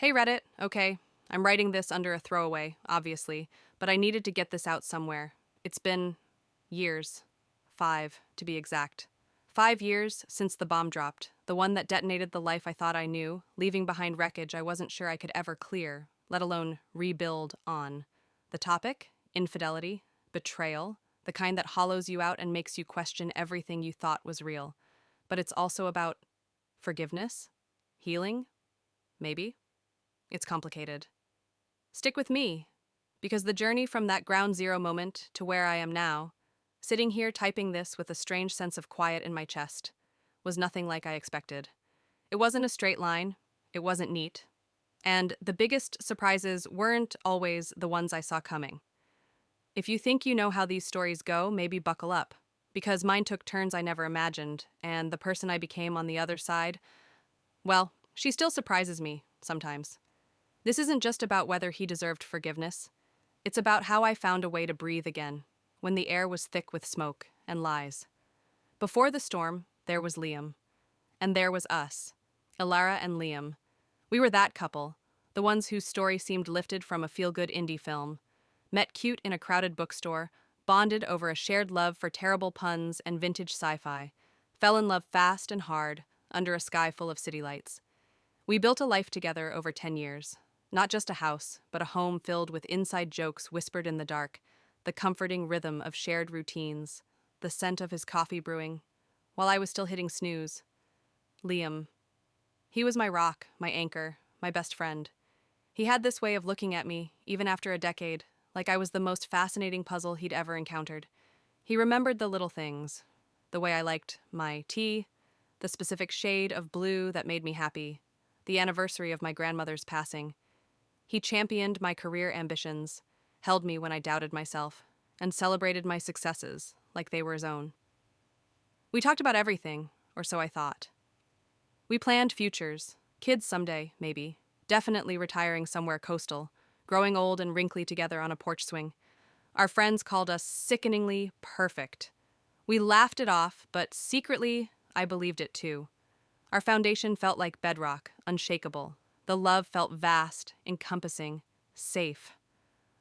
Hey Reddit, okay, I'm writing this under a throwaway, obviously, but I needed to get this out somewhere. It's been years. 5, to be exact. 5 years since the bomb dropped, the one that detonated the life I thought I knew, leaving behind wreckage I wasn't sure I could ever clear, let alone rebuild on. The topic? Infidelity, betrayal, the kind that hollows you out and makes you question everything you thought was real. But it's also about forgiveness, healing, maybe. It's complicated. Stick with me, because the journey from that ground zero moment to where I am now, sitting here typing this with a strange sense of quiet in my chest, was nothing like I expected. It wasn't a straight line, it wasn't neat, and the biggest surprises weren't always the ones I saw coming. If you think you know how these stories go, maybe buckle up, because mine took turns I never imagined, and the person I became on the other side, well, she still surprises me, sometimes. This isn't just about whether he deserved forgiveness. It's about how I found a way to breathe again, when the air was thick with smoke and lies. Before the storm, there was Liam. And there was us, Ilara and Liam. We were that couple, the ones whose story seemed lifted from a feel-good indie film. Met cute in a crowded bookstore, bonded over a shared love for terrible puns and vintage sci-fi. Fell in love fast and hard, under a sky full of city lights. We built a life together over 10 years. Not just a house, but a home filled with inside jokes whispered in the dark, the comforting rhythm of shared routines, the scent of his coffee brewing, while I was still hitting snooze. Liam. He was my rock, my anchor, my best friend. He had this way of looking at me, even after a decade, like I was the most fascinating puzzle he'd ever encountered. He remembered the little things, the way I liked my tea, the specific shade of blue that made me happy, the anniversary of my grandmother's passing. He championed my career ambitions, held me when I doubted myself, and celebrated my successes like they were his own. We talked about everything, or so I thought. We planned futures, kids someday, maybe, definitely retiring somewhere coastal, growing old and wrinkly together on a porch swing. Our friends called us sickeningly perfect. We laughed it off, but secretly, I believed it too. Our foundation felt like bedrock, unshakable. The love felt vast, encompassing, safe.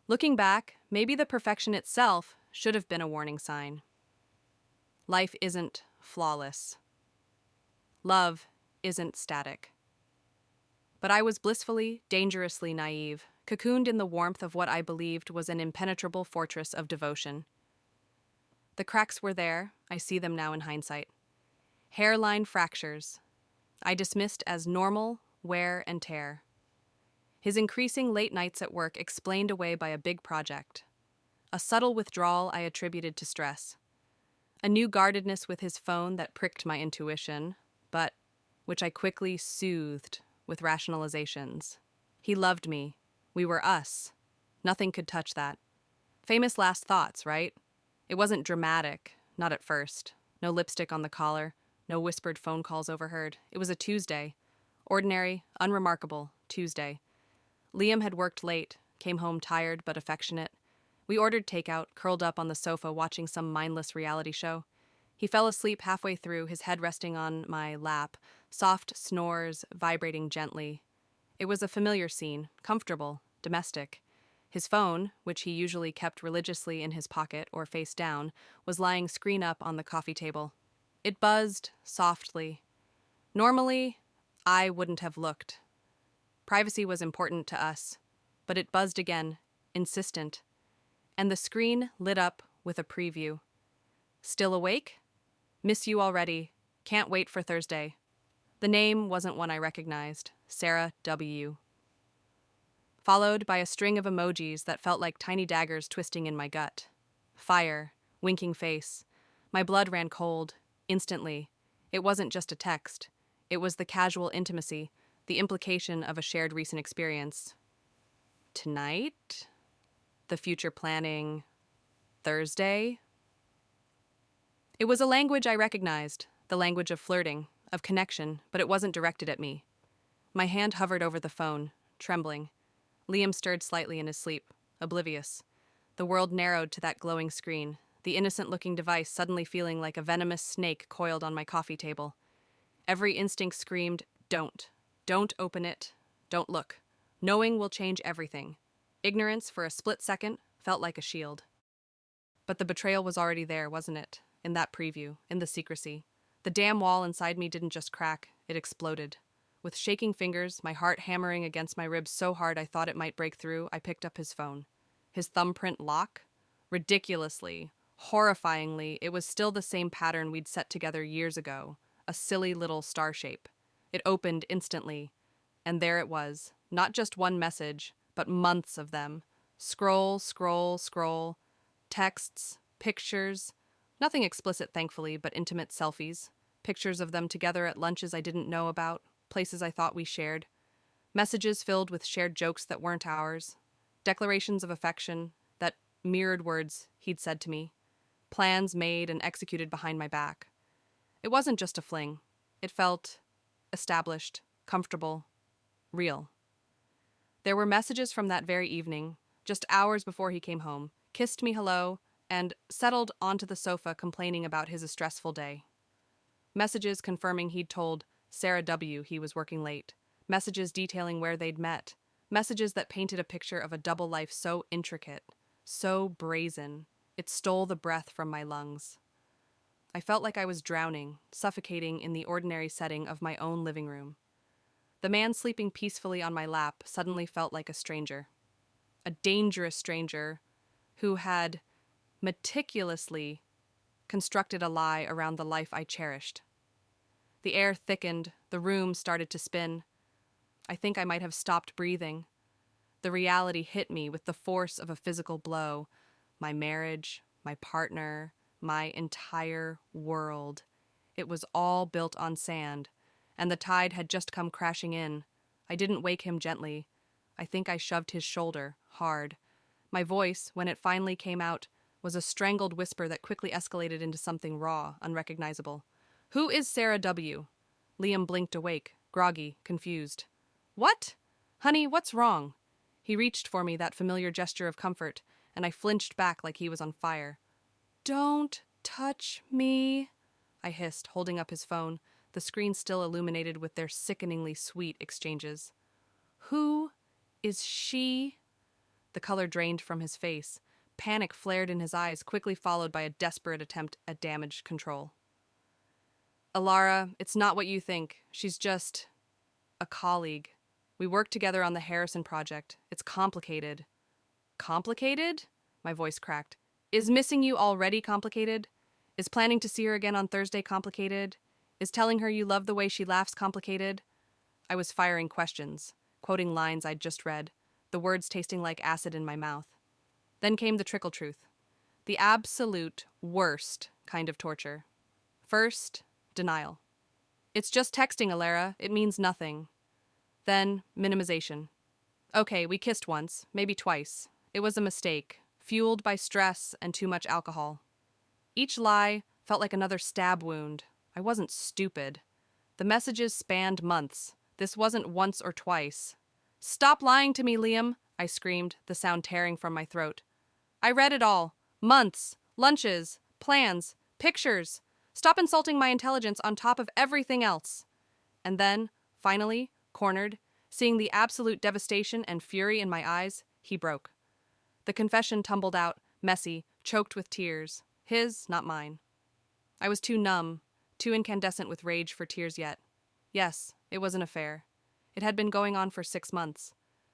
Looking back, maybe the perfection itself should have been a warning sign. Life isn't flawless. Love isn't static. But I was blissfully, dangerously naive, cocooned in the warmth of what I believed was an impenetrable fortress of devotion. The cracks were there, I see them now in hindsight. Hairline fractures, I dismissed as normal wear and tear. His increasing late nights at work explained away by a big project. A subtle withdrawal I attributed to stress. A new guardedness with his phone that pricked my intuition, but which I quickly soothed with rationalizations. He loved me. We were us. Nothing could touch that. Famous last thoughts, right? It wasn't dramatic, not at first. No lipstick on the collar, no whispered phone calls overheard. It was a Tuesday. Ordinary, unremarkable Tuesday. Liam had worked late, came home tired but affectionate. We ordered takeout, curled up on the sofa watching some mindless reality show. He fell asleep halfway through, his head resting on my lap, soft snores vibrating gently. It was a familiar scene, comfortable, domestic. His phone, which he usually kept religiously in his pocket or face down, was lying screen up on the coffee table. It buzzed softly. Normally, I wouldn't have looked. Privacy was important to us, but it buzzed again, insistent, and the screen lit up with a preview. Still awake? Miss you already. Can't wait for Thursday. The name wasn't one I recognized. Sarah W. Followed by a string of emojis that felt like tiny daggers twisting in my gut. Fire, winking face. My blood ran cold, instantly. It wasn't just a text. It was the casual intimacy, the implication of a shared recent experience. Tonight? The future planning? Thursday? It was a language I recognized, the language of flirting, of connection, but it wasn't directed at me. My hand hovered over the phone, trembling. Liam stirred slightly in his sleep, oblivious. The world narrowed to that glowing screen, the innocent-looking device suddenly feeling like a venomous snake coiled on my coffee table. Every instinct screamed, don't. Don't open it. Don't look. Knowing will change everything. Ignorance for a split second felt like a shield. But the betrayal was already there, wasn't it? In that preview, in the secrecy. The damn wall inside me didn't just crack, it exploded. With shaking fingers, my heart hammering against my ribs so hard I thought it might break through, I picked up his phone. His thumbprint lock? Ridiculously, horrifyingly, it was still the same pattern we'd set together years ago, a silly little star shape. It opened instantly, and there it was, not just one message, but months of them. Scroll, scroll, scroll. Texts, pictures. Nothing explicit, thankfully, but intimate selfies. Pictures of them together at lunches I didn't know about, places I thought we shared. Messages filled with shared jokes that weren't ours. Declarations of affection that mirrored words he'd said to me. Plans made and executed behind my back. It wasn't just a fling. It felt established, comfortable, real. There were messages from that very evening, just hours before he came home, kissed me hello, and settled onto the sofa complaining about his stressful day. Messages confirming he'd told Sarah W. he was working late. Messages detailing where they'd met. Messages that painted a picture of a double life so intricate, so brazen, it stole the breath from my lungs. I felt like I was drowning, suffocating in the ordinary setting of my own living room. The man sleeping peacefully on my lap suddenly felt like a stranger. A dangerous stranger who had meticulously constructed a lie around the life I cherished. The air thickened, the room started to spin. I think I might have stopped breathing. The reality hit me with the force of a physical blow. My marriage, my partner, my entire world. It was all built on sand, and the tide had just come crashing in. I didn't wake him gently. I think I shoved his shoulder, hard. My voice, when it finally came out, was a strangled whisper that quickly escalated into something raw, unrecognizable. "Who is Sarah W.?" Liam blinked awake, groggy, confused. "What? Honey, what's wrong?" He reached for me, that familiar gesture of comfort, and I flinched back like he was on fire. "Don't touch me," I hissed, holding up his phone, the screen still illuminated with their sickeningly sweet exchanges. "Who is she?" The color drained from his face. Panic flared in his eyes, quickly followed by a desperate attempt at damage control. "Alara, it's not what you think. She's just a colleague. We worked together on the Harrison project. It's complicated." "Complicated?" My voice cracked. "Is missing you already complicated? Is planning to see her again on Thursday complicated? Is telling her you love the way she laughs complicated?" I was firing questions, quoting lines I'd just read, the words tasting like acid in my mouth. Then came the trickle truth. The absolute worst kind of torture. First, denial. "It's just texting, Alara. It means nothing." Then, minimization. "Okay, we kissed once, maybe twice. It was a mistake, fueled by stress and too much alcohol." Each lie felt like another stab wound. I wasn't stupid. The messages spanned months. This wasn't once or twice. "Stop lying to me, Liam," I screamed, the sound tearing from my throat. "I read it all. Months, lunches, plans, pictures. Stop insulting my intelligence on top of everything else." And then, finally, cornered, seeing the absolute devastation and fury in my eyes, he broke. The confession tumbled out, messy, choked with tears. His, not mine. I was too numb, too incandescent with rage for tears yet. Yes, it was an affair. It had been going on for 6 months.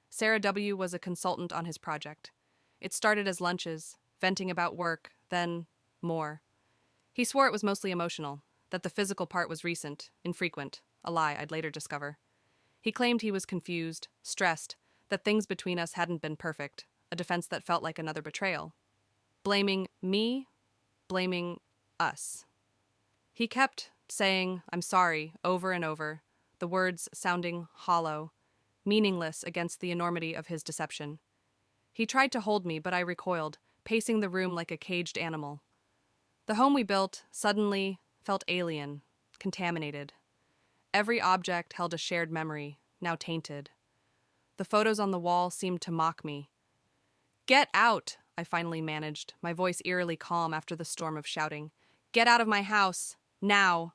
Sarah W. was a consultant on his project. It started as lunches, venting about work, then more. He swore it was mostly emotional, that the physical part was recent, infrequent, a lie I'd later discover. He claimed he was confused, stressed, that things between us hadn't been perfect, a defense that felt like another betrayal. Blaming me, blaming us. He kept saying, "I'm sorry," over and over, the words sounding hollow, meaningless against the enormity of his deception. He tried to hold me, but I recoiled, pacing the room like a caged animal. The home we built suddenly felt alien, contaminated. Every object held a shared memory, now tainted. The photos on the wall seemed to mock me. "Get out," I finally managed, my voice eerily calm after the storm of shouting. "Get out of my house, now."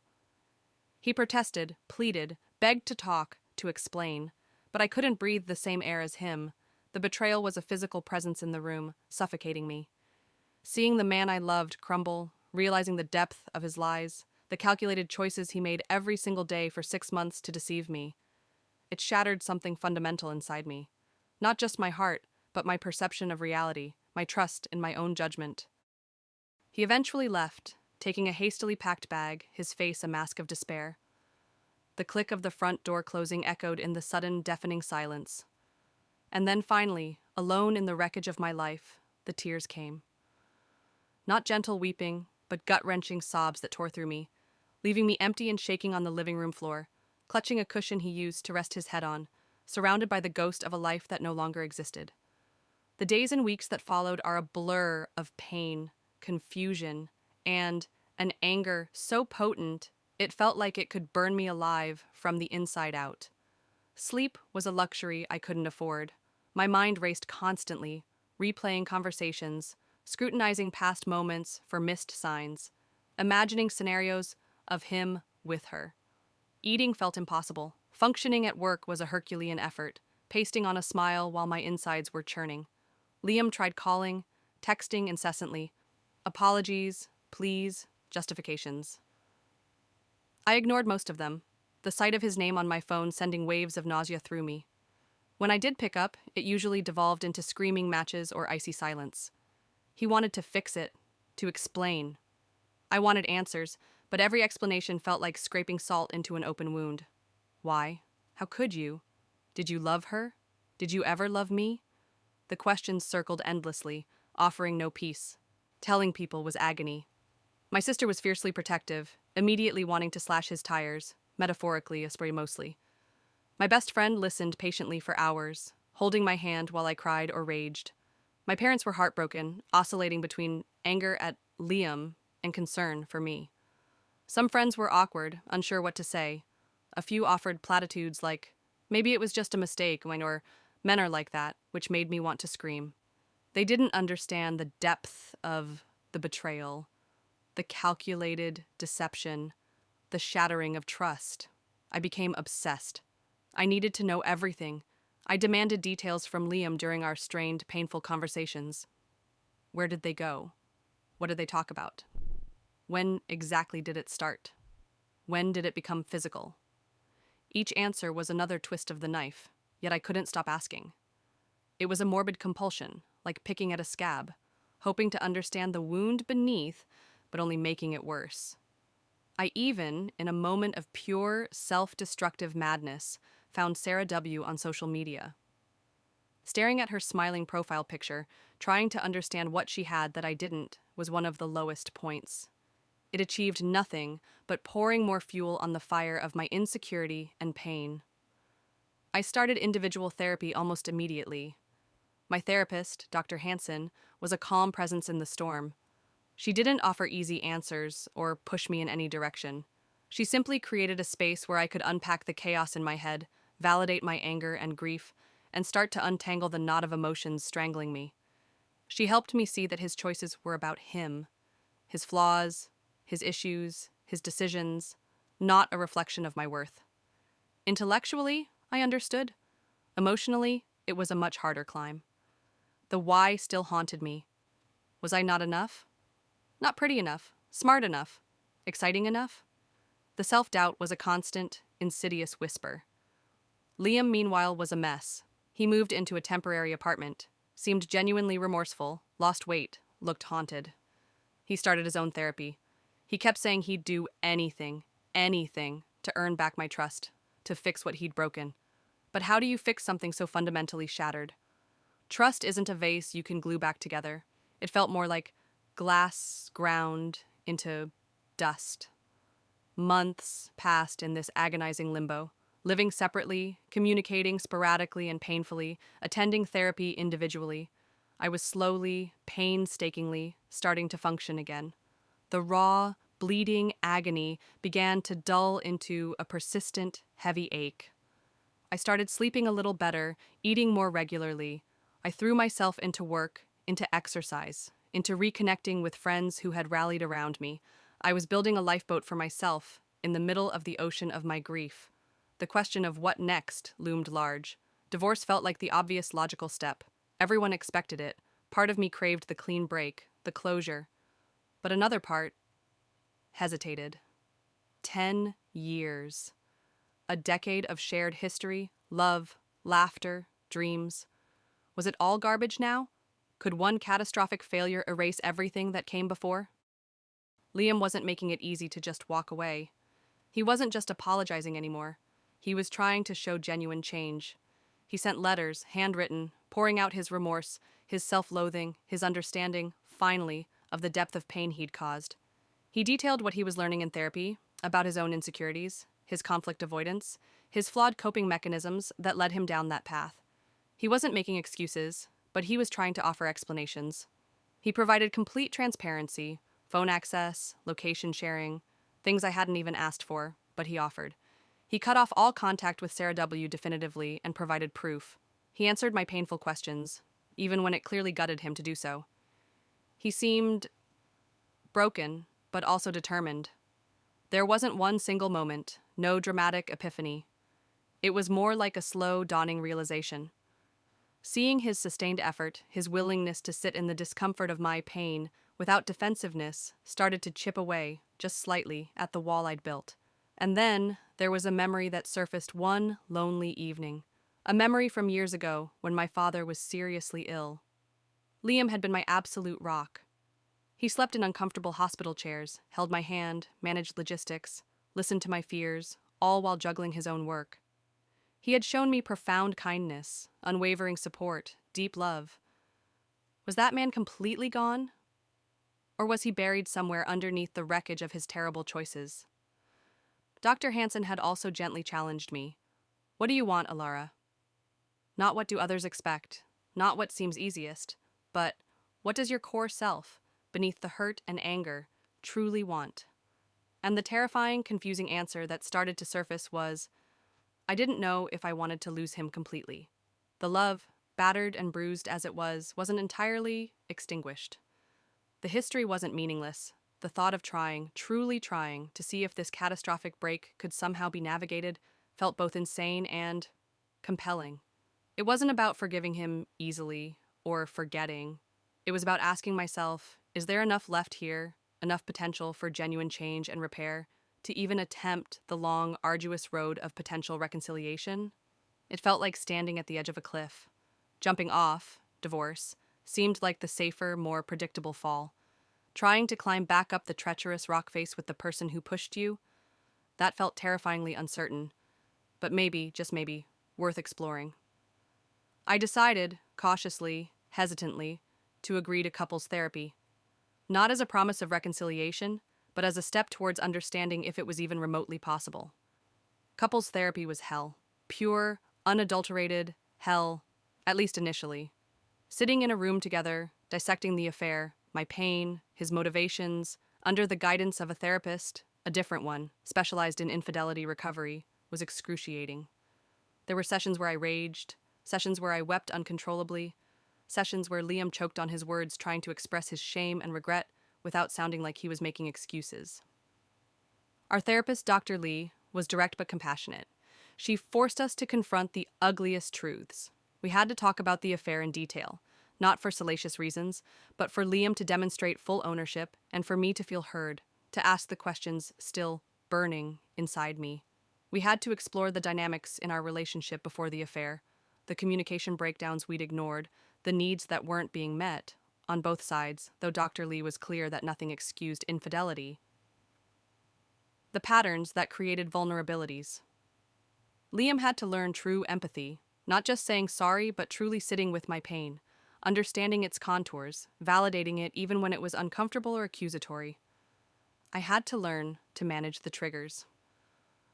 He protested, pleaded, begged to talk, to explain, but I couldn't breathe the same air as him. The betrayal was a physical presence in the room, suffocating me. Seeing the man I loved crumble, realizing the depth of his lies, the calculated choices he made every single day for 6 months to deceive me, it shattered something fundamental inside me. Not just my heart, but my perception of reality, my trust in my own judgment. He eventually left, taking a hastily packed bag, his face a mask of despair. The click of the front door closing echoed in the sudden, deafening silence. And then finally, alone in the wreckage of my life, the tears came. Not gentle weeping, but gut-wrenching sobs that tore through me, leaving me empty and shaking on the living room floor, clutching a cushion he used to rest his head on, surrounded by the ghost of a life that no longer existed. The days and weeks that followed are a blur of pain, confusion, and an anger so potent it felt like it could burn me alive from the inside out. Sleep was a luxury I couldn't afford. My mind raced constantly, replaying conversations, scrutinizing past moments for missed signs, imagining scenarios of him with her. Eating felt impossible. Functioning at work was a Herculean effort, pasting on a smile while my insides were churning. Liam tried calling, texting incessantly. Apologies, pleas, justifications. I ignored most of them, the sight of his name on my phone sending waves of nausea through me. When I did pick up, it usually devolved into screaming matches or icy silence. He wanted to fix it, to explain. I wanted answers, but every explanation felt like scraping salt into an open wound. Why? How could you? Did you love her? Did you ever love me? The questions circled endlessly, offering no peace. Telling people was agony. My sister was fiercely protective, immediately wanting to slash his tires, metaphorically, mostly. My best friend listened patiently for hours, holding my hand while I cried or raged. My parents were heartbroken, oscillating between anger at Liam and concern for me. Some friends were awkward, unsure what to say. A few offered platitudes like, maybe it was just a mistake, or men are like that, which made me want to scream. They didn't understand the depth of the betrayal, the calculated deception, the shattering of trust. I became obsessed. I needed to know everything. I demanded details from Liam during our strained, painful conversations. Where did they go? What did they talk about? When exactly did it start? When did it become physical? Each answer was another twist of the knife, yet I couldn't stop asking. It was a morbid compulsion, like picking at a scab, hoping to understand the wound beneath, but only making it worse. I even, in a moment of pure, self-destructive madness, found Sarah W. on social media. Staring at her smiling profile picture, trying to understand what she had that I didn't, was one of the lowest points. It achieved nothing but pouring more fuel on the fire of my insecurity and pain. I started individual therapy almost immediately. My therapist, Dr. Hansen, was a calm presence in the storm. She didn't offer easy answers or push me in any direction. She simply created a space where I could unpack the chaos in my head, validate my anger and grief, and start to untangle the knot of emotions strangling me. She helped me see that his choices were about him, his flaws, his issues, his decisions, not a reflection of my worth. Intellectually, I understood. Emotionally, it was a much harder climb. The why still haunted me. Was I not enough? Not pretty enough, smart enough, exciting enough? The self-doubt was a constant, insidious whisper. Liam, meanwhile, was a mess. He moved into a temporary apartment, seemed genuinely remorseful, lost weight, looked haunted. He started his own therapy. He kept saying he'd do anything, to earn back my trust, to fix what he'd broken. But how do you fix something so fundamentally shattered? Trust isn't a vase you can glue back together. It felt more like glass ground into dust. Months passed in this agonizing limbo, living separately, communicating sporadically and painfully, attending therapy individually. I was slowly, painstakingly, starting to function again. The raw, bleeding agony began to dull into a persistent, heavy ache. I started sleeping a little better, eating more regularly. I threw myself into work, into exercise, into reconnecting with friends who had rallied around me. I was building a lifeboat for myself, in the middle of the ocean of my grief. The question of what next loomed large. Divorce felt like the obvious logical step. Everyone expected it. Part of me craved the clean break, the closure. But another part hesitated. 10 years. A decade of shared history, love, laughter, dreams. Was it all garbage now? Could one catastrophic failure erase everything that came before? Liam wasn't making it easy to just walk away. He wasn't just apologizing anymore. He was trying to show genuine change. He sent letters, handwritten, pouring out his remorse, his self-loathing, his understanding, finally, of the depth of pain he'd caused. He detailed what he was learning in therapy, about his own insecurities, his conflict avoidance, his flawed coping mechanisms that led him down that path. He wasn't making excuses, but he was trying to offer explanations. He provided complete transparency, phone access, location sharing, things I hadn't even asked for, but he offered. He cut off all contact with Sarah W. definitively and provided proof. He answered my painful questions, even when it clearly gutted him to do so. He seemed broken, but also determined. There wasn't one single moment, no dramatic epiphany. It was more like a slow, dawning realization. Seeing his sustained effort, his willingness to sit in the discomfort of my pain without defensiveness started to chip away, just slightly, at the wall I'd built. And then there was a memory that surfaced one lonely evening. A memory from years ago when my father was seriously ill. Liam had been my absolute rock. He slept in uncomfortable hospital chairs, held my hand, managed logistics, listened to my fears, all while juggling his own work. He had shown me profound kindness, unwavering support, deep love. Was that man completely gone? Or was he buried somewhere underneath the wreckage of his terrible choices? Dr. Hansen had also gently challenged me. What do you want, Alara? Not what do others expect, not what seems easiest, but what does your core self, beneath the hurt and anger, truly want? And the terrifying, confusing answer that started to surface was, I didn't know if I wanted to lose him completely. The love, battered and bruised as it was, wasn't entirely extinguished. The history wasn't meaningless. The thought of trying, truly trying, to see if this catastrophic break could somehow be navigated felt both insane and compelling. It wasn't about forgiving him easily or forgetting. It was about asking myself, is there enough left here, enough potential for genuine change and repair, to even attempt the long, arduous road of potential reconciliation? It felt like standing at the edge of a cliff. Jumping off, divorce, seemed like the safer, more predictable fall. Trying to climb back up the treacherous rock face with the person who pushed you, that felt terrifyingly uncertain, but maybe, just maybe, worth exploring. I decided, cautiously, hesitantly, to agree to couples therapy. Not as a promise of reconciliation, but as a step towards understanding if it was even remotely possible. Couples therapy was hell. Pure, unadulterated hell, at least initially. Sitting in a room together, dissecting the affair, my pain, his motivations, under the guidance of a therapist, a different one, specialized in infidelity recovery, was excruciating. There were sessions where I raged, sessions where I wept uncontrollably, sessions where Liam choked on his words trying to express his shame and regret without sounding like he was making excuses. Our therapist, Dr. Lee, was direct but compassionate. She forced us to confront the ugliest truths. We had to talk about the affair in detail, not for salacious reasons, but for Liam to demonstrate full ownership and for me to feel heard, to ask the questions still burning inside me. We had to explore the dynamics in our relationship before the affair, the communication breakdowns we'd ignored, the needs that weren't being met, on both sides, though Dr. Lee was clear that nothing excused infidelity. The patterns that created vulnerabilities. Liam had to learn true empathy, not just saying sorry, but truly sitting with my pain, understanding its contours, validating it even when it was uncomfortable or accusatory. I had to learn to manage the triggers.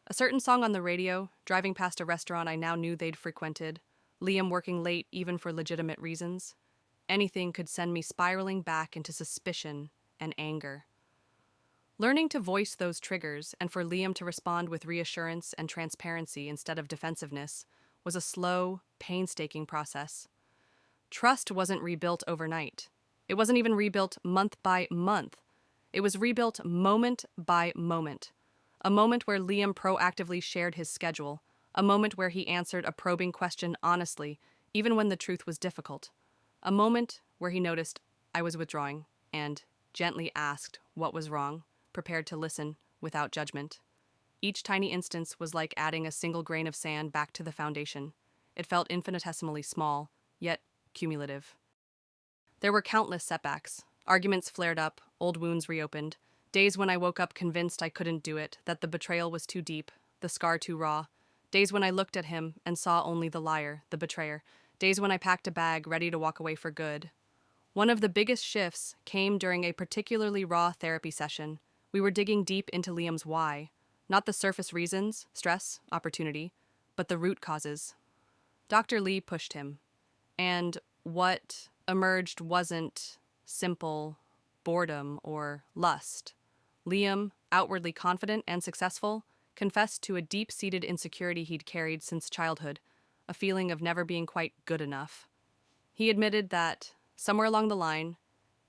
A certain song on the radio, driving past a restaurant I now knew they'd frequented, Liam working late even for legitimate reasons. Anything could send me spiraling back into suspicion and anger. Learning to voice those triggers and for Liam to respond with reassurance and transparency instead of defensiveness was a slow, painstaking process. Trust wasn't rebuilt overnight. It wasn't even rebuilt month by month. It was rebuilt moment by moment. A moment where Liam proactively shared his schedule, A moment where he answered a probing question honestly, even when the truth was difficult. A moment where he noticed I was withdrawing and gently asked what was wrong, prepared to listen without judgment. Each tiny instance was like adding a single grain of sand back to the foundation. It felt infinitesimally small, yet cumulative. There were countless setbacks. Arguments flared up, old wounds reopened. Days when I woke up convinced I couldn't do it, that the betrayal was too deep, the scar too raw. Days when I looked at him and saw only the liar, the betrayer. Days when I packed a bag, ready to walk away for good. One of the biggest shifts came during a particularly raw therapy session. We were digging deep into Liam's why. Not the surface reasons, stress, opportunity, but the root causes. Dr. Lee pushed him. And what emerged wasn't simple boredom or lust. Liam, outwardly confident and successful, confessed to a deep-seated insecurity he'd carried since childhood, a feeling of never being quite good enough. He admitted that, somewhere along the line,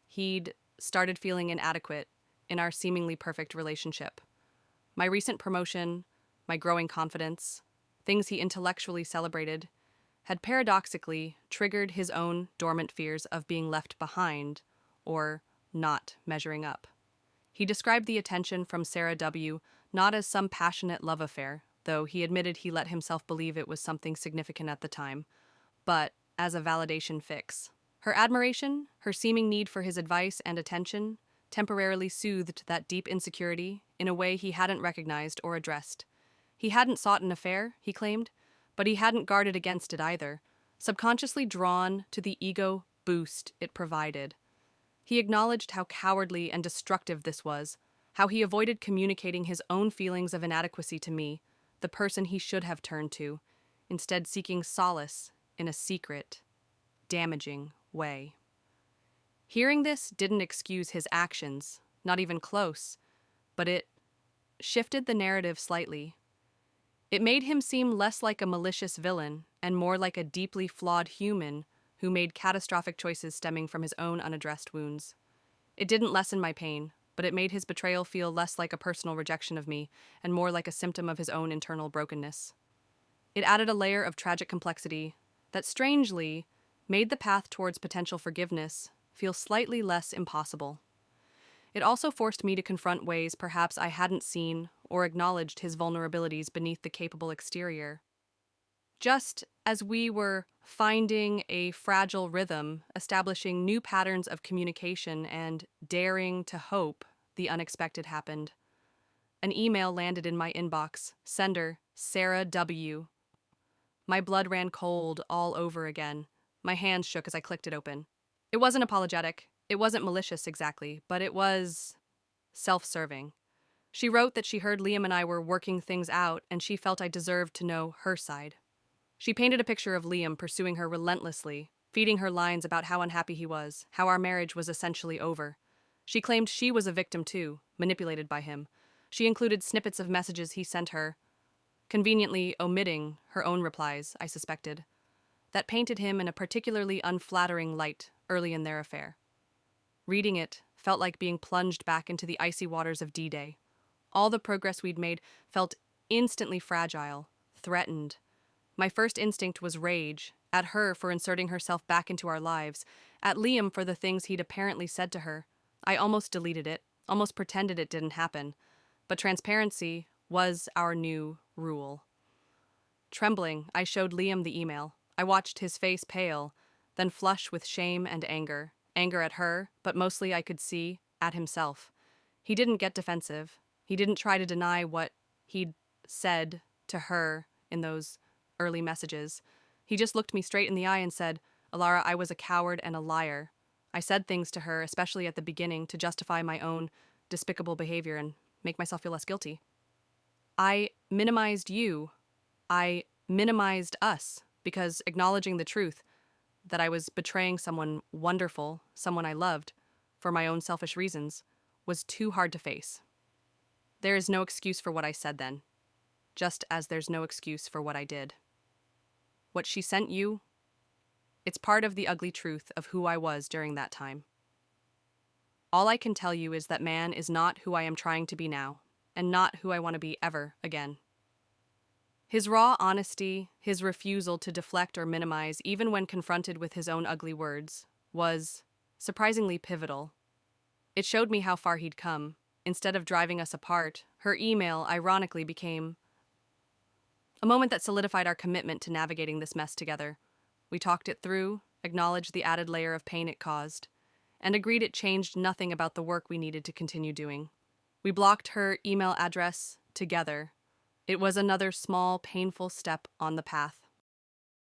he'd started feeling inadequate in our seemingly perfect relationship. My recent promotion, my growing confidence, things he intellectually celebrated, had paradoxically triggered his own dormant fears of being left behind or not measuring up. He described the attention from Sarah W. not as some passionate love affair, though he admitted he let himself believe it was something significant at the time, but as a validation fix. Her admiration, her seeming need for his advice and attention, temporarily soothed that deep insecurity in a way he hadn't recognized or addressed. He hadn't sought an affair, he claimed, but he hadn't guarded against it either, subconsciously drawn to the ego boost it provided. He acknowledged how cowardly and destructive this was, how he avoided communicating his own feelings of inadequacy to me, the person he should have turned to, instead seeking solace in a secret, damaging way. Hearing this didn't excuse his actions, not even close, but it shifted the narrative slightly. It made him seem less like a malicious villain and more like a deeply flawed human who made catastrophic choices stemming from his own unaddressed wounds. It didn't lessen my pain, but it made his betrayal feel less like a personal rejection of me and more like a symptom of his own internal brokenness. It added a layer of tragic complexity that strangely made the path towards potential forgiveness feel slightly less impossible. It also forced me to confront ways perhaps I hadn't seen or acknowledged his vulnerabilities beneath the capable exterior. Just as we were finding a fragile rhythm, establishing new patterns of communication, and daring to hope, the unexpected happened. An email landed in my inbox, sender Sarah W. My blood ran cold all over again. My hands shook as I clicked it open. It wasn't apologetic. It wasn't malicious exactly, but it was self-serving. She wrote that she heard Liam and I were working things out, and she felt I deserved to know her side. She painted a picture of Liam pursuing her relentlessly, feeding her lines about how unhappy he was, how our marriage was essentially over. She claimed she was a victim too, manipulated by him. She included snippets of messages he sent her, conveniently omitting her own replies, I suspected. That painted him in a particularly unflattering light early in their affair. Reading it felt like being plunged back into the icy waters of D-Day. All the progress we'd made felt instantly fragile, threatened. My first instinct was rage, at her for inserting herself back into our lives, at Liam for the things he'd apparently said to her. I almost deleted it, almost pretended it didn't happen. But transparency was our new rule. Trembling, I showed Liam the email. I watched his face pale, then flush with shame and anger. Anger at her, but mostly I could see at himself. He didn't get defensive. He didn't try to deny what he'd said to her in those early messages. He just looked me straight in the eye and said, "Alara, I was a coward and a liar. I said things to her, especially at the beginning, to justify my own despicable behavior and make myself feel less guilty. I minimized you. I minimized us, because acknowledging the truth, that I was betraying someone wonderful, someone I loved, for my own selfish reasons, was too hard to face. There is no excuse for what I said then, just as there's no excuse for what I did. What she sent you, it's part of the ugly truth of who I was during that time. All I can tell you is that man is not who I am trying to be now, and not who I want to be ever again. His raw honesty, his refusal to deflect or minimize, even when confronted with his own ugly words, was surprisingly pivotal. It showed me how far he'd come. Instead of driving us apart, her email ironically became a moment that solidified our commitment to navigating this mess together. We talked it through, acknowledged the added layer of pain it caused, and agreed it changed nothing about the work we needed to continue doing. We blocked her email address together. It was another small, painful step on the path